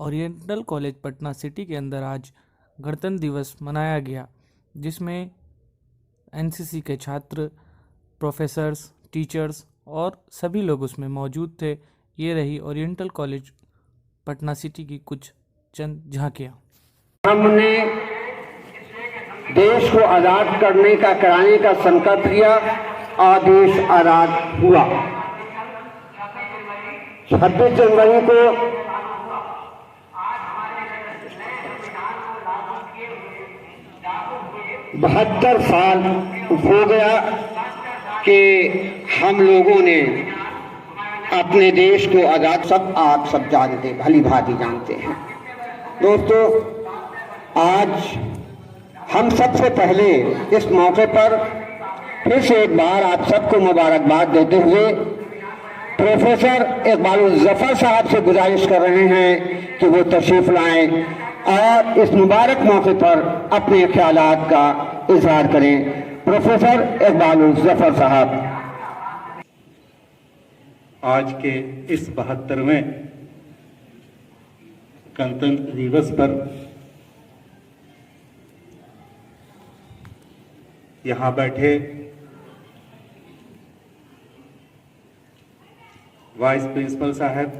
Oriental college Patna city के अंदर आज गणतंत्र दिवस मनाया गया, जिसमें एनसीसी के छात्र, प्रोफेसर्स, टीचर्स और सभी लोग उसमें मौजूद थे। ये रही ओरिएंटल कॉलेज पटना सिटी की कुछ चंद झांकियाँ। हमने देश को आज़ाद कराने का संकल्प लिया और देश आज़ाद हुआ। 26 जनवरी को बहत्तर साल हो गया कि हम लोगों ने अपने देश को आज़ाद। आप सब जानते, भली भांति जानते हैं। दोस्तों, आज हम सबसे पहले इस मौके पर फिर से एक बार आप सबको मुबारकबाद देते हुए प्रोफेसर इकबाल जफर साहब से गुजारिश कर रहे हैं कि वो तशरीफ लाएं और इस मुबारक मौके पर अपने ख्यालात का इजहार करें। प्रोफेसर इकबाल जफर साहब। आज के इस 72वें गणतंत्र दिवस पर यहाँ बैठे वाइस प्रिंसिपल साहब,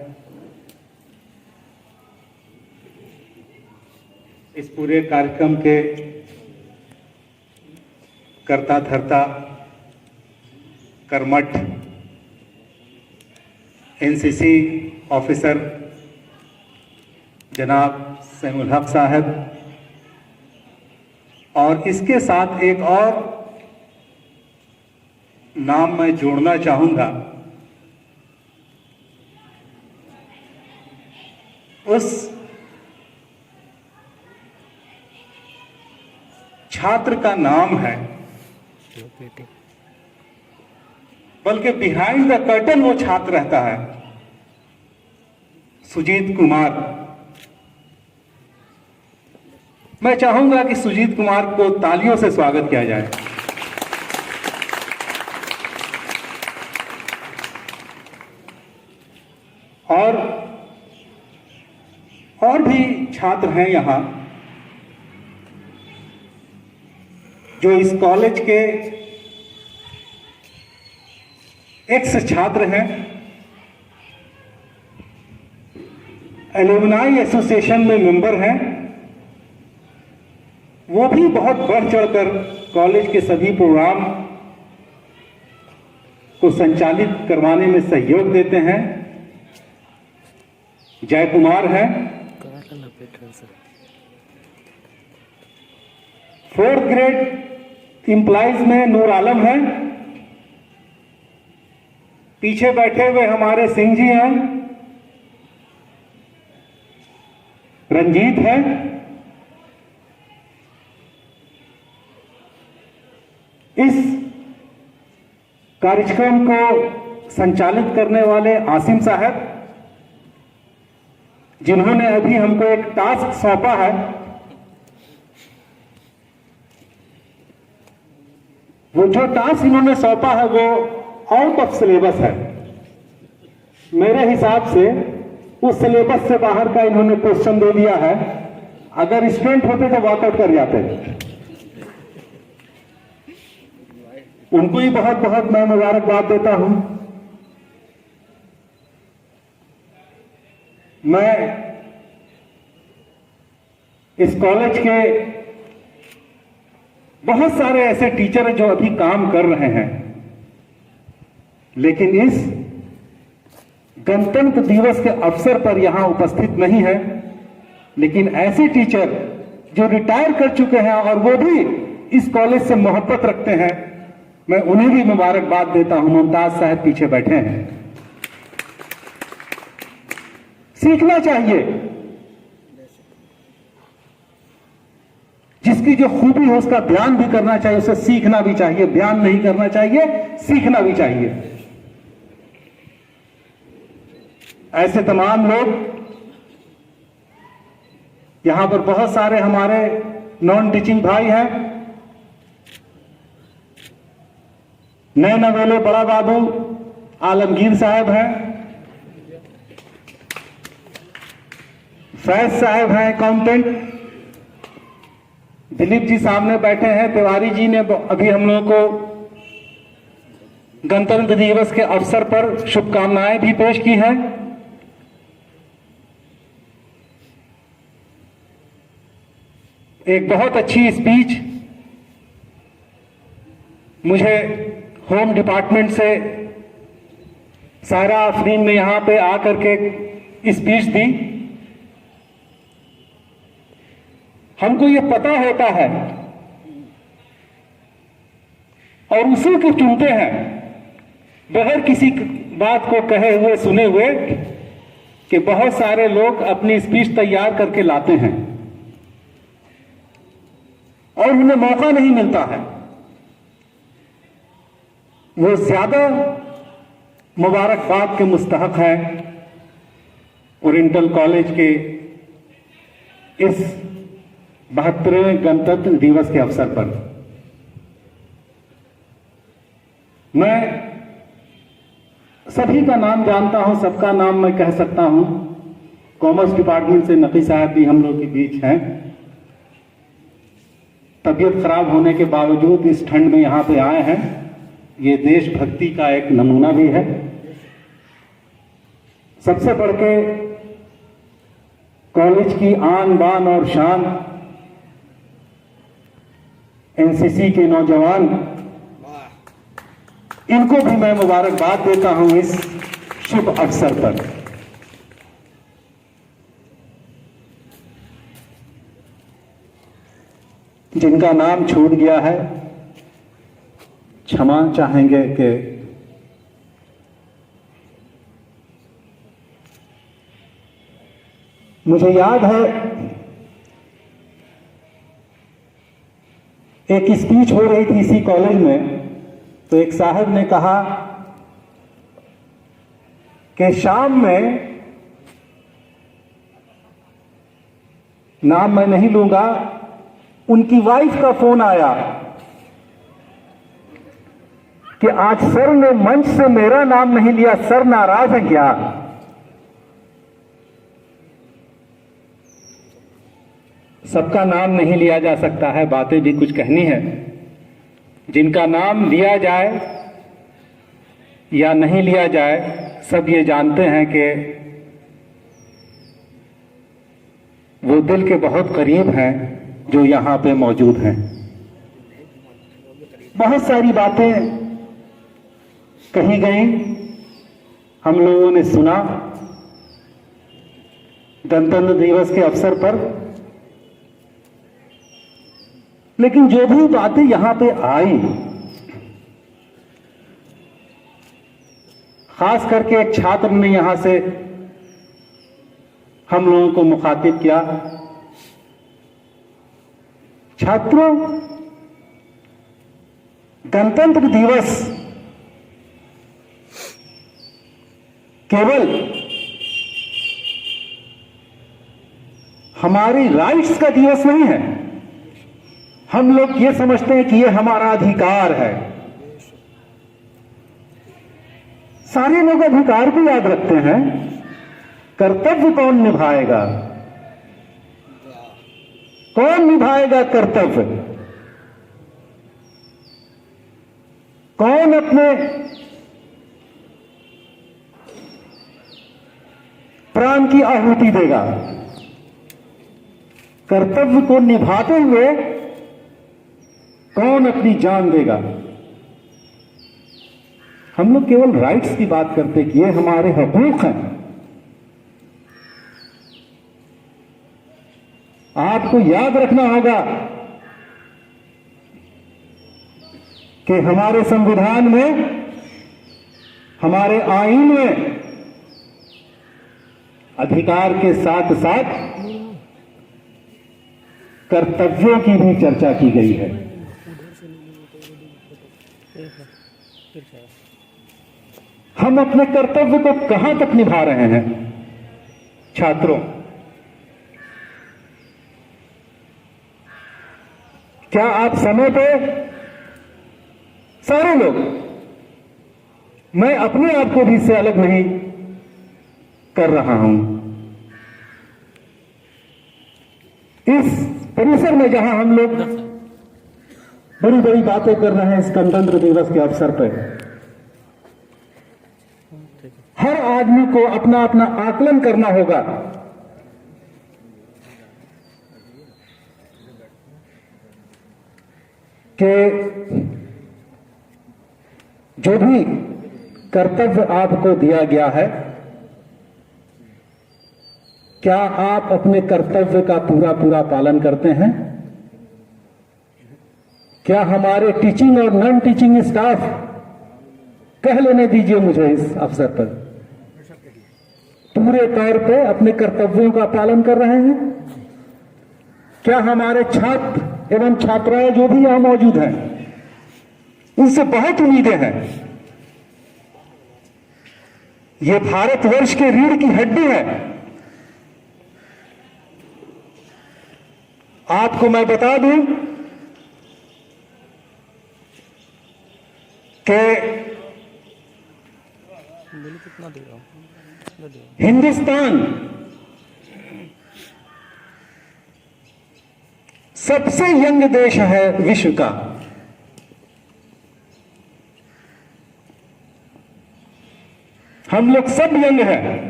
इस पूरे कार्यक्रम के कर्ता धर्ता, कर्मठ एनसीसी ऑफिसर जनाब सैमुल हक साहब, और इसके साथ एक और नाम मैं जोड़ना चाहूंगा, उस छात्र का नाम है, बल्कि बिहाइंड द कर्टन वो छात्र रहता है, सुजीत कुमार। मैं चाहूंगा कि सुजीत कुमार को तालियों से स्वागत किया जाए। और भी छात्र हैं यहां जो इस कॉलेज के एक्स छात्र हैं, एलुमनाई एसोसिएशन में मेंबर हैं। वो भी बहुत बढ़ चढ़कर कॉलेज के सभी प्रोग्राम को संचालित करवाने में सहयोग देते हैं। जय कुमार है, 4th ग्रेड इंप्लाइज में नूर आलम है, पीछे बैठे हुए हमारे सिंह जी हैं, रंजीत है, इस कार्यक्रम को संचालित करने वाले आसिम साहब, जिन्होंने अभी हमको एक टास्क सौंपा है। वो जो टास्क इन्होंने सौंपा है वो आउट ऑफ सिलेबस है। मेरे हिसाब से उस सिलेबस से बाहर का इन्होंने क्वेश्चन दे दिया है। अगर स्टूडेंट होते तो वॉकआउट कर जाते। उनको ही बहुत बहुत मैं मुबारकबाद देता हूं। मैं इस कॉलेज के बहुत सारे ऐसे टीचर हैं जो अभी काम कर रहे हैं, लेकिन इस गणतंत्र दिवस के अवसर पर यहां उपस्थित नहीं है। लेकिन ऐसे टीचर जो रिटायर कर चुके हैं और वो भी इस कॉलेज से मोहब्बत रखते हैं, मैं उन्हें भी मुबारकबाद देता हूं। मुमताज साहब पीछे बैठे हैं। सीखना चाहिए, जिसकी जो खूबी हो उसका बयान भी करना चाहिए, उसे सीखना भी चाहिए। बयान नहीं करना चाहिए, सीखना भी चाहिए। ऐसे तमाम लोग यहां पर बहुत सारे हमारे नॉन टीचिंग भाई हैं। नए नवेले बड़ा बाबू आलमगीर साहब हैं, फैज साहब हैं अकाउंटेंट, दिलीप जी सामने बैठे हैं, तिवारी जी ने अभी हम लोगों को गणतंत्र दिवस के अवसर पर शुभकामनाएं भी पेश की हैं। एक बहुत अच्छी स्पीच मुझे होम डिपार्टमेंट से सायरा आफरीन ने यहां पे आकर के स्पीच दी। हमको ये पता होता है और उसी को चुनते हैं बगैर किसी बात को कहे हुए सुने हुए कि बहुत सारे लोग अपनी स्पीच तैयार करके लाते हैं और उन्हें मौका नहीं मिलता है। वो ज्यादा मुबारकबाद के मुस्तहक है ओरिएंटल कॉलेज के इस 72वें गणतंत्र दिवस के अवसर पर। मैं सभी का नाम जानता हूं, सबका नाम मैं कह सकता हूं। कॉमर्स डिपार्टमेंट से नकी साहब भी हम लोग के बीच हैं। तबीयत खराब होने के बावजूद इस ठंड में यहां पे आए हैं। ये देशभक्ति का एक नमूना भी है। सबसे बढ़ के कॉलेज की आन बान और शान एनसीसी के नौजवान, इनको भी मैं मुबारकबाद देता हूं इस शुभ अवसर पर। जिनका नाम छूट गया है क्षमा चाहेंगे कि मुझे याद है एक स्पीच हो रही थी इसी कॉलेज में, तो एक साहब ने कहा कि शाम में, नाम मैं नहीं लूंगा, उनकी वाइफ का फोन आया कि आज सर ने मंच से मेरा नाम नहीं लिया, सर नाराज है क्या? सबका नाम नहीं लिया जा सकता है, बातें भी कुछ कहनी है। जिनका नाम लिया जाए या नहीं लिया जाए, सब ये जानते हैं कि वो दिल के बहुत करीब हैं जो यहां पे मौजूद हैं। बहुत सारी बातें कही गई, हम लोगों ने सुना गणतंत्र दिवस के अवसर पर। लेकिन जो भी बातें यहां पे आई, खास करके एक छात्र ने यहां से हम लोगों को मुखातिब किया। छात्रों, गणतंत्र दिवस केवल हमारी राइट्स का दिवस नहीं है। हम लोग ये समझते हैं कि ये हमारा अधिकार है। सारे लोग अधिकार को याद रखते हैं, कर्तव्य कौन निभाएगा? कौन निभाएगा कर्तव्य? कौन अपने प्राण की आहुति देगा? कर्तव्य को निभाते हुए कौन अपनी जान देगा? हम लोग केवल राइट्स की बात करते कि ये हमारे हकूक हैं। आपको याद रखना होगा कि हमारे संविधान में, हमारे आईन में अधिकार के साथ साथ कर्तव्यों की भी चर्चा की गई है। हम अपने कर्तव्य को कहां तक निभा रहे हैं? छात्रों, क्या आप समय पे, सारे लोग, मैं अपने आप को भी इससे अलग नहीं कर रहा हूं, इस परिसर में जहां हम लोग बड़ी बड़ी बातें कर रहे हैं इस गणतंत्र दिवस के अवसर पर, हर आदमी को अपना अपना आकलन करना होगा कि जो भी कर्तव्य आपको दिया गया है, क्या आप अपने कर्तव्य का पूरा पूरा पालन करते हैं? क्या हमारे टीचिंग और नॉन टीचिंग स्टाफ, कह लेने दीजिए मुझे इस अवसर पर, पूरे तौर पे अपने कर्तव्यों का पालन कर रहे हैं? क्या हमारे छात्र एवं छात्राएं जो भी यहां मौजूद हैं, उनसे बहुत उम्मीदें हैं। ये भारतवर्ष के रीढ़ की हड्डी है। आपको मैं बता दूं कि हिंदुस्तान सबसे यंग देश है विश्व का। हम लोग सब यंग हैं।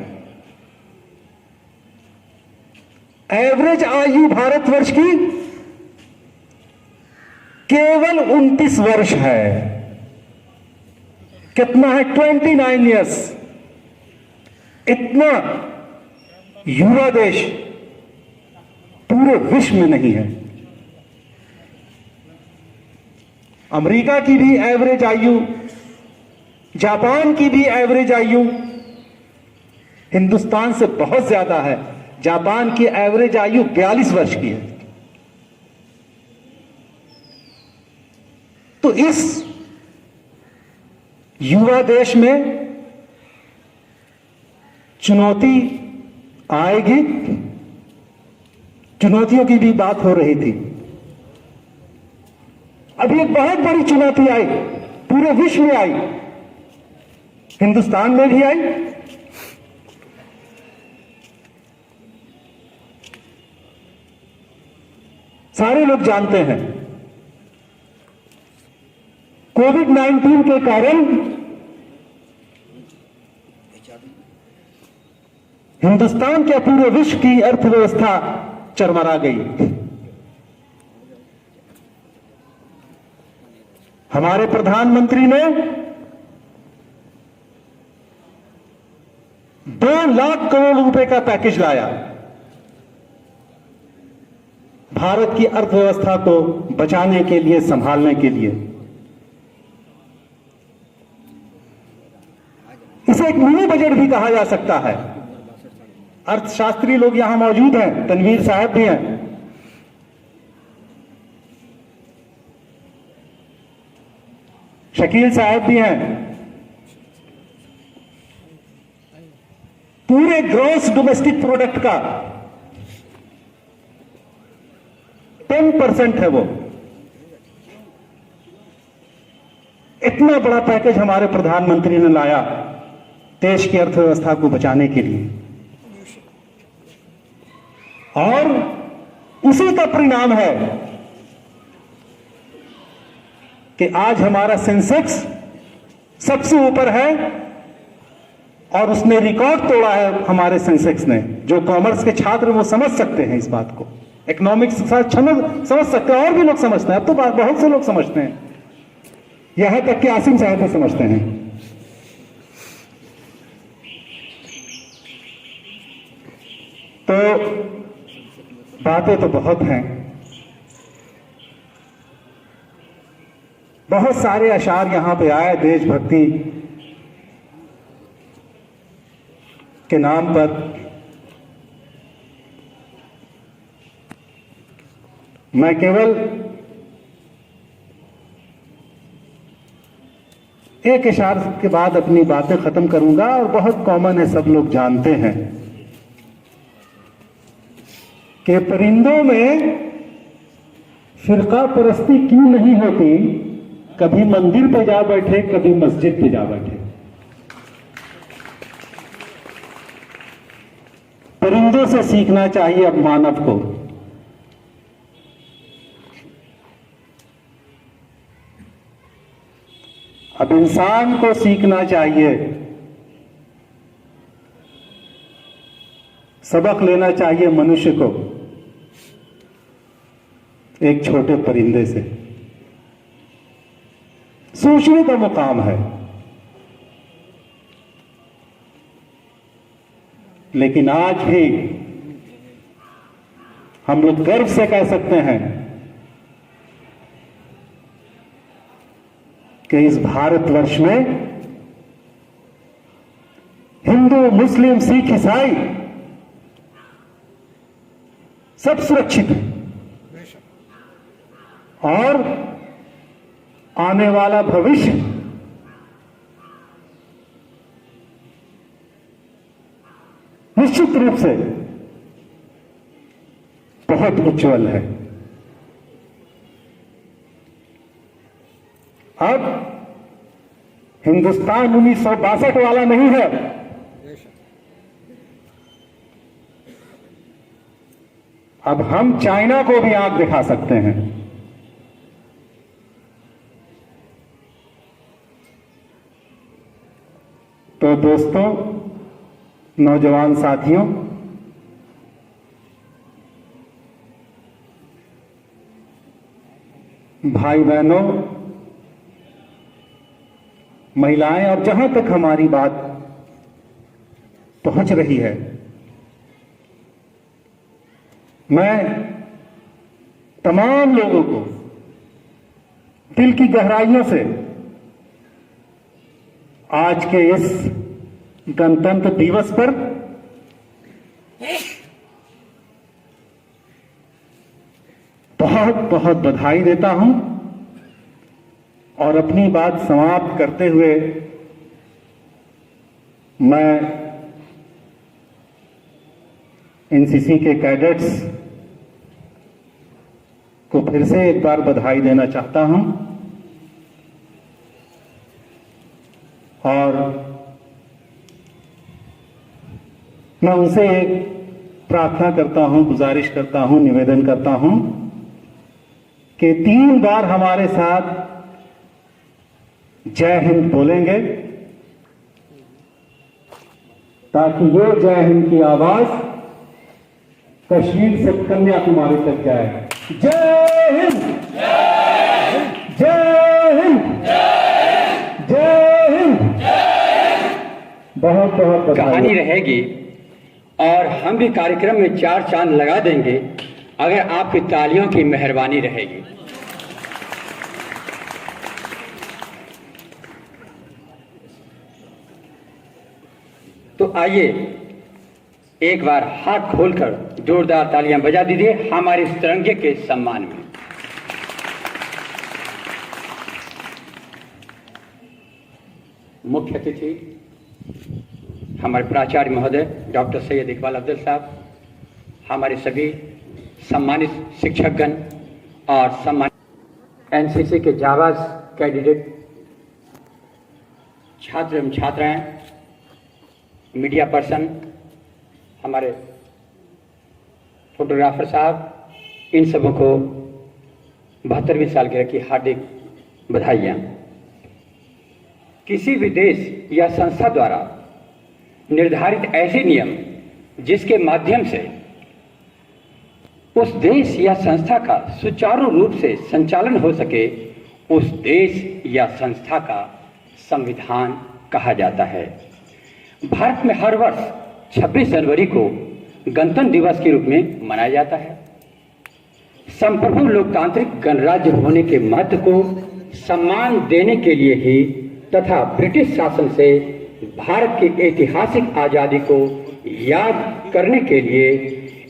एवरेज आयु भारतवर्ष की केवल 29 वर्ष है। कितना है? 29 ईयर्स। इतना युवा देश पूरे विश्व में नहीं है। अमेरिका की भी एवरेज आयु, जापान की भी एवरेज आयु हिंदुस्तान से बहुत ज्यादा है। जापान की एवरेज आयु 42 वर्ष की है। तो इस युवा देश में चुनौती आएगी। चुनौतियों की भी बात हो रही थी। अभी एक बहुत बड़ी चुनौती आई, पूरे विश्व में आई, हिंदुस्तान में भी आई। सारे लोग जानते हैं कोविड-19 के कारण हिंदुस्तान के पूरे विश्व की अर्थव्यवस्था चरमरा गई। हमारे प्रधानमंत्री ने 2 लाख करोड़ रुपए का पैकेज लाया भारत की अर्थव्यवस्था को बचाने के लिए, संभालने के लिए। इसे एक मिनी बजट भी कहा जा सकता है। अर्थशास्त्री लोग यहां मौजूद हैं, तनवीर साहब भी हैं। शकील साहब भी हैं। पूरे ग्रॉस डोमेस्टिक प्रोडक्ट का 10% है वो। इतना बड़ा पैकेज हमारे प्रधानमंत्री ने लाया देश की अर्थव्यवस्था को बचाने के लिए, और उसी का परिणाम है कि आज हमारा सेंसेक्स सबसे ऊपर है, और उसने रिकॉर्ड तोड़ा है हमारे सेंसेक्स ने। जो कॉमर्स के छात्र वो समझ सकते हैं इस बात को, इकोनॉमिक्स के साथ समझ सकते हैं, और भी लोग समझते हैं। अब तो बहुत से लोग समझते हैं, यहां तक कि आसिम साहब भी समझते हैं। तो बातें तो बहुत हैं, बहुत सारे अशार यहां पे आए देशभक्ति के नाम पर। मैं केवल एक इशार के बाद अपनी बातें खत्म करूंगा, और बहुत कॉमन है, सब लोग जानते हैं कि परिंदों में फिरका परस्ती क्यों नहीं होती। कभी मंदिर पे जा बैठे, कभी मस्जिद पे जा बैठे। परिंदों से सीखना चाहिए अब मानव को। अब इंसान को सीखना चाहिए, सबक लेना चाहिए मनुष्य को एक छोटे परिंदे से। सोचने का मुकाम है, लेकिन आज भी हम लोग गर्व से कह सकते हैं कि इस भारतवर्ष में हिंदू, मुस्लिम, सिख, ईसाई सब सुरक्षित है और आने वाला भविष्य निश्चित रूप से बहुत उज्जवल है। अब हिंदुस्तान 1962 वाला नहीं है, अब हम चाइना को भी आंख दिखा सकते हैं। तो दोस्तों, नौजवान साथियों, भाई बहनों, महिलाएं और जहां तक हमारी बात पहुंच रही है, मैं तमाम लोगों को दिल की गहराइयों से आज के इस गणतंत्र दिवस पर बहुत बहुत बधाई देता हूं और अपनी बात समाप्त करते हुए मैं एनसीसी के कैडेट्स को फिर से एक बार बधाई देना चाहता हूं और मैं उनसे एक प्रार्थना करता हूं, गुजारिश करता हूं, निवेदन करता हूं कि 3 बार हमारे साथ जय हिंद बोलेंगे ताकि ये जय हिंद की आवाज कश्मीर से कन्याकुमारी तक जाए। जय हिंद, जय हिंद, जय हिंद। बहुत बहुत बधाई। कहानी रहेगी और हम भी कार्यक्रम में 4 चांद लगा देंगे अगर आपकी तालियों की मेहरबानी रहेगी। तो आइए एक बार हाथ खोलकर जोरदार तालियां बजा दीजिए हमारे इस तिरंगे के सम्मान में। मुख्य अतिथि हमारे प्राचार्य महोदय डॉक्टर सैयद इकबाल अफजल साहब, हमारे सभी सम्मानित शिक्षकगण और सम्मानित एनसीसी के जाबाज कैंडिडेट, छात्र एवं छात्राएं, मीडिया पर्सन, हमारे फोटोग्राफर साहब, इन सबों को 72वीं सालगिरह की हार्दिक बधाइयाँ। किसी भी देश या संस्था द्वारा निर्धारित ऐसे नियम जिसके माध्यम से उस देश या संस्था का सुचारू रूप से संचालन हो सके, उस देश या संस्था का संविधान कहा जाता है। भारत में हर वर्ष 26 जनवरी को गणतंत्र दिवस के रूप में मनाया जाता है। संप्रभु लोकतांत्रिक गणराज्य होने के महत्व को सम्मान देने के लिए ही तथा ब्रिटिश शासन से भारत की ऐतिहासिक आजादी को याद करने के लिए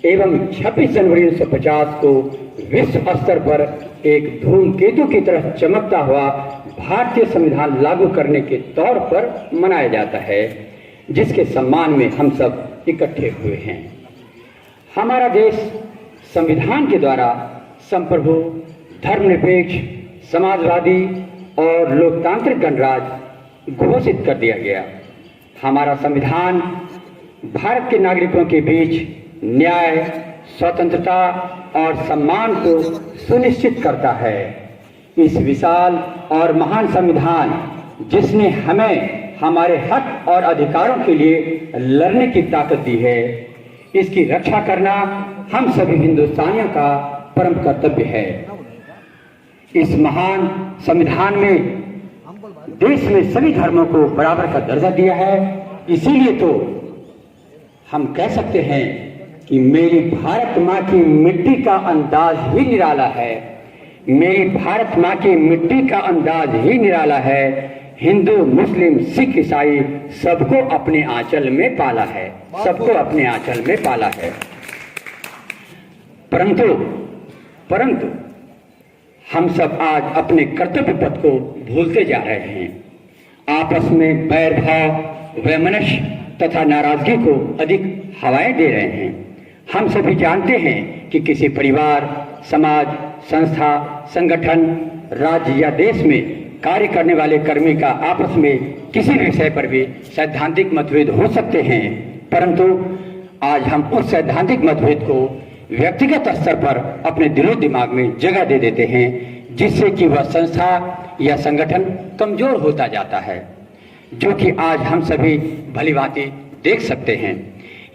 एवं 26 जनवरी 1950 को विश्व स्तर पर एक धूमकेतु की तरह चमकता हुआ भारतीय संविधान लागू करने के तौर पर मनाया जाता है, जिसके सम्मान में हम सब इकट्ठे हुए हैं। हमारा देश संविधान के द्वारा संप्रभु, धर्मनिरपेक्ष, समाजवादी और लोकतांत्रिक गणराज्य घोषित कर दिया गया। हमारा संविधान भारत के नागरिकों के बीच न्याय, स्वतंत्रता और सम्मान को सुनिश्चित करता है। इस विशाल और महान संविधान जिसने हमें हमारे हक और अधिकारों के लिए लड़ने की ताकत दी है, इसकी रक्षा करना हम सभी हिंदुस्तानियों का परम कर्तव्य है। इस महान संविधान में देश में सभी धर्मों को बराबर का दर्जा दिया है। इसीलिए तो हम कह सकते हैं कि मेरी भारत माँ की मिट्टी का अंदाज ही निराला है। मेरी भारत माँ की मिट्टी का अंदाज ही निराला है। हिंदू, मुस्लिम, सिख, ईसाई सबको अपने आंचल में पाला है, सबको अपने आंचल में पाला है। परंतु हम सब आज अपने कर्तव्य पथ को भूलते जा रहे हैं। आपस में बैर भाव, वैमनस्य तथा नाराजगी को अधिक हवाएं दे रहे हैं। हम सभी जानते हैं कि किसी परिवार, समाज, संस्था, संगठन, राज्य या देश में कार्य करने वाले कर्मी का आपस में किसी भी विषय पर भी सैद्धांतिक मतभेद हो सकते हैं, परंतु आज हम उस सैद्धांतिक मतभेद को व्यक्तिगत स्तर पर अपने दिलो दिमाग में जगह दे देते हैं, जिससे कि वह संस्था या संगठन कमजोर होता जाता है, जो कि आज हम सभी भलीभांति देख सकते हैं।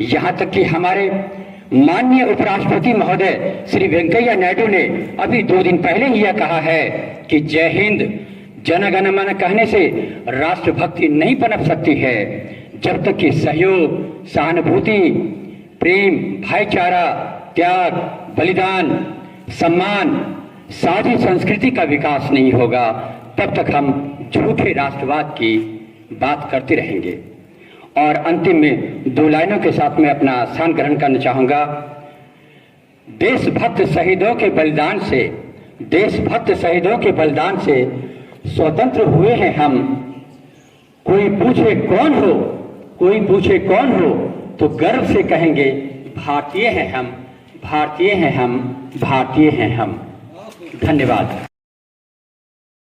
यहाँ तक कि हमारे माननीय उपराष्ट्रपति महोदय श्री वेंकैया नायडू ने अभी 2 दिन पहले ही यह कहा है कि जय हिंद, जन गण मन कहने से राष्ट्रभक्ति नहीं पनप सकती है, जब तक कि सहयोग, सहानुभूति, प्रेम, भाईचारा, त्याग, बलिदान, सम्मान, साझी संस्कृति का विकास नहीं होगा, तब तक हम झूठे राष्ट्रवाद की बात करते रहेंगे। और अंतिम में 2 लाइनों के साथ मैं अपना स्थान ग्रहण करना चाहूंगा। देशभक्त शहीदों के बलिदान से, देशभक्त शहीदों के बलिदान से स्वतंत्र हुए हैं हम। कोई पूछे कौन हो, कोई पूछे कौन हो, तो गर्व से कहेंगे भारतीय हैं हम, भारतीय हैं हम, भारतीय हैं हम। धन्यवाद।